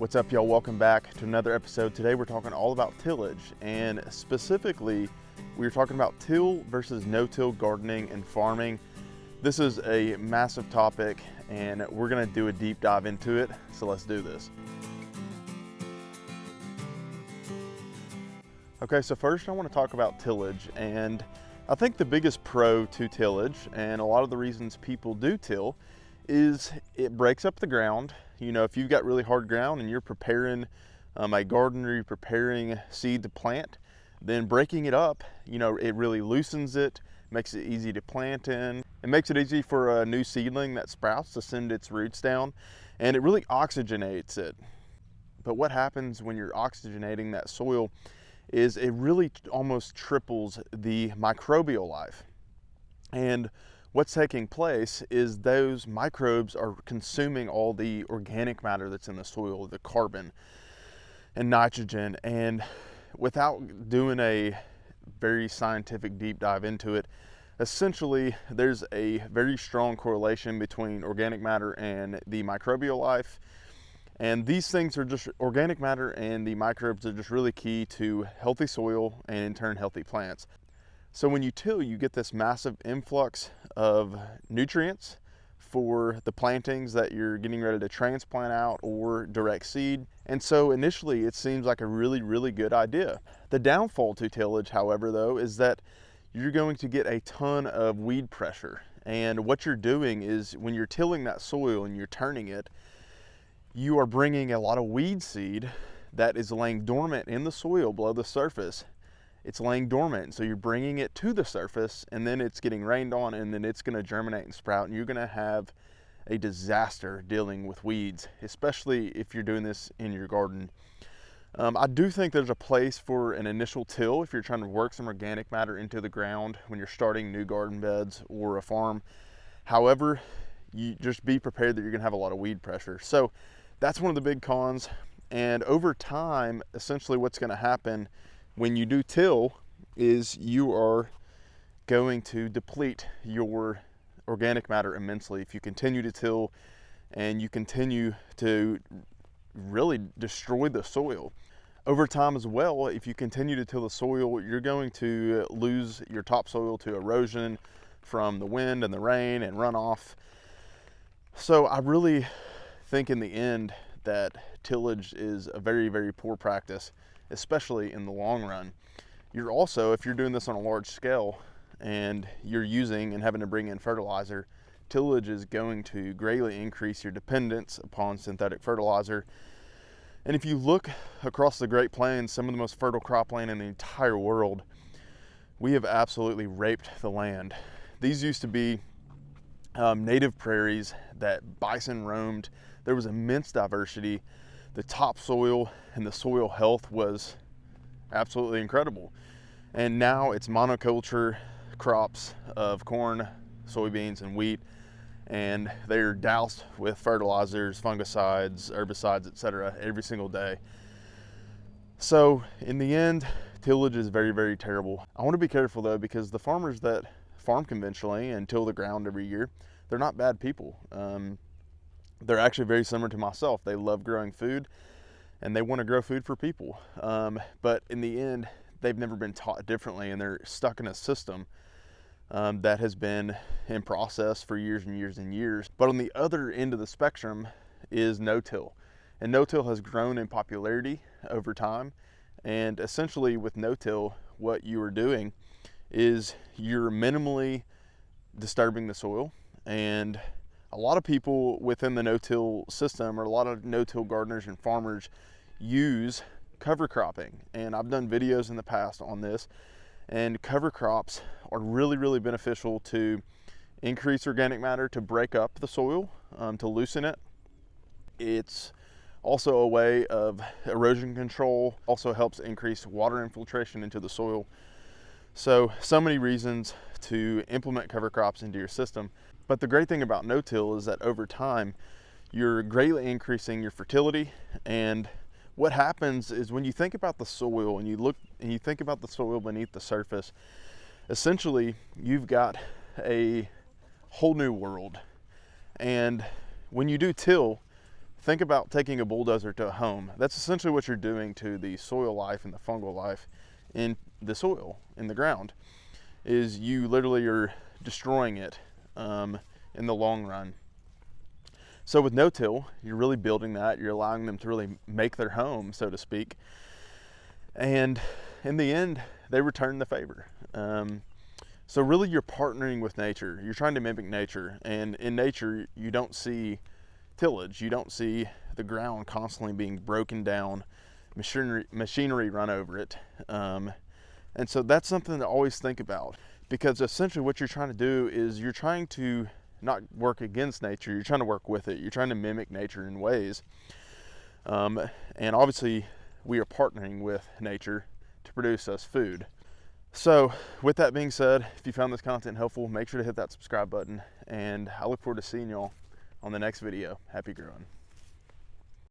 What's up, y'all? Welcome back to another episode. Today we're talking all about tillage, and specifically we're talking about till versus no-till gardening and farming. This is a massive topic and we're going to do a deep dive into it, so let's do this. Okay, so first I want to talk about tillage, and I think the biggest pro to tillage, and a lot of the reasons people do till, is it breaks up the ground. You know, if you've got really hard ground and you're preparing a garden or you're preparing seed to plant, then breaking it up, you know, it really loosens it, makes it easy to plant in. It makes it easy for a new seedling that sprouts to send its roots down, and it really oxygenates it. But what happens when you're oxygenating that soil is it really almost triples the microbial life. And what's taking place is those microbes are consuming all the organic matter that's in the soil, the carbon and nitrogen. And without doing a very scientific deep dive into it, essentially there's a very strong correlation between organic matter and the microbial life. And these things are just, organic matter and the microbes are just really key to healthy soil and in turn healthy plants. So when you till, you get this massive influx of nutrients for the plantings that you're getting ready to transplant out or direct seed. And so initially it seems like a really good idea. The downfall to tillage, however, though, is that you're going to get a ton of weed pressure. And what you're doing is when you're tilling that soil and you're turning it, you are bringing a lot of weed seed that is laying dormant in the soil below the surface. It's laying dormant, so you're bringing it to the surface, and then it's getting rained on, and then it's going to germinate and sprout, and you're going to have a disaster dealing with weeds, especially if you're doing this in your garden. I do think there's a place for an initial till if you're trying to work some organic matter into the ground when you're starting new garden beds or a farm. However, you just be prepared that you're going to have a lot of weed pressure. So that's one of the big cons. And over time, essentially what's going to happen when you do till is you are going to deplete your organic matter immensely if you continue to till and you continue to really destroy the soil. Over time as well, if you continue to till the soil, you're going to lose your topsoil to erosion from the wind and the rain and runoff. So I really think in the end that tillage is a very poor practice, especially in the long run. You're also, if you're doing this on a large scale and you're using and having to bring in fertilizer, tillage is going to greatly increase your dependence upon synthetic fertilizer. And if you look across the Great Plains, some of the most fertile cropland in the entire world, we have absolutely raped the land. These used to be native prairies that bison roamed. There was immense diversity. The topsoil and the soil health was absolutely incredible. And now it's monoculture crops of corn, soybeans, and wheat, and they're doused with fertilizers, fungicides, herbicides, etc. every single day. So in the end, tillage is very terrible. I want to be careful though, because the farmers that farm conventionally and till the ground every year, they're not bad people. They're actually very similar to myself. They love growing food and they want to grow food for people. But in the end, they've never been taught differently, and they're stuck in a system that has been in process for years and years. But on the other end of the spectrum is no-till. And no-till has grown in popularity over time. And essentially with no-till, what you are doing is you're minimally disturbing the soil. And a lot of people within the no-till system, or a lot of no-till gardeners and farmers, use cover cropping. And I've done videos in the past on this. And cover crops are really beneficial to increase organic matter, to break up the soil, to loosen it. It's also a way of erosion control, also helps increase water infiltration into the soil. So many reasons to implement cover crops into your system. But the great thing about no-till is that over time, you're greatly increasing your fertility. And what happens is when you think about the soil and you look and you think about the soil beneath the surface, essentially you've got a whole new world. And when you do till, think about taking a bulldozer to a home. That's essentially what you're doing to the soil life and the fungal life in the soil, in the ground, is you literally are destroying it in the long run. So with no-till, you're really building that. You're allowing them to really make their home, so to speak. And in the end, they return the favor. So really you're partnering with nature. You're trying to mimic nature. And in nature, you don't see tillage. You don't see the ground constantly being broken down, machinery run over it. And so that's something to always think about, because essentially what you're trying to do is you're trying to not work against nature, you're trying to work with it. You're trying to mimic nature in ways. And obviously we are partnering with nature to produce us food. So with that being said, if you found this content helpful, make sure to hit that subscribe button, and I look forward to seeing y'all on the next video. Happy growing.